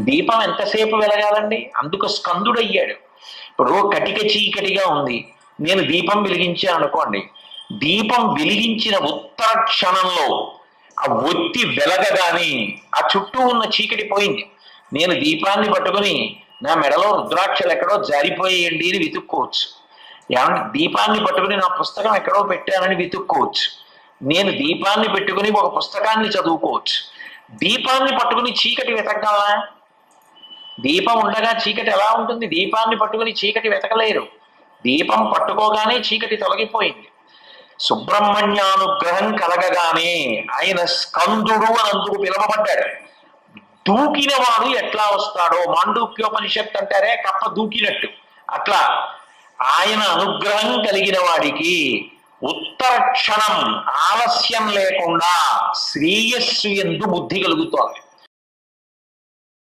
దీపం ఎంతసేపు వెలగాలండి? అందుకు స్కందుడు అయ్యాడు. ఇప్పుడు కటిక చీకటిగా ఉంది, నేను దీపం వెలిగించాను అనుకోండి, దీపం వెలిగించిన ఉత్తర క్షణంలో ఆ ఒత్తి వెలగగానే ఆ చుట్టూ ఉన్న చీకటి పోయింది. నేను దీపాన్ని పట్టుకుని నా మెడలో రుద్రాక్షలు ఎక్కడో జారిపోయేయండి అని వెతుక్కోవచ్చు. ఏమంటే దీపాన్ని పట్టుకుని నా పుస్తకం ఎక్కడో పెట్టానని వెతుక్కోవచ్చు. నేను దీపాన్ని పెట్టుకుని ఒక పుస్తకాన్ని చదువుకోవచ్చు. దీపాన్ని పట్టుకుని చీకటి వెతకగలనా? దీపం ఉండగా చీకటి ఎలా ఉంటుంది? దీపాన్ని పట్టుకుని చీకటి వెతకలేరు. దీపం పట్టుకోగానే చీకటి తొలగిపోయింది. సుబ్రహ్మణ్యానుగ్రహం కలగగానే ఆయన స్కందుడు అని అందుకు పిలవబడ్డాడు. దూకిన వాడు ఎట్లా వస్తాడో, మాండూక్యోపనిషత్తు అంటారే కప్ప దూకినట్టు, అట్లా ఆయన అనుగ్రహం కలిగిన వాడికి ఉత్తర క్షణం ఆలస్యం లేకుండా శ్రేయస్సు యందు బుద్ధి కలుగుతోంది.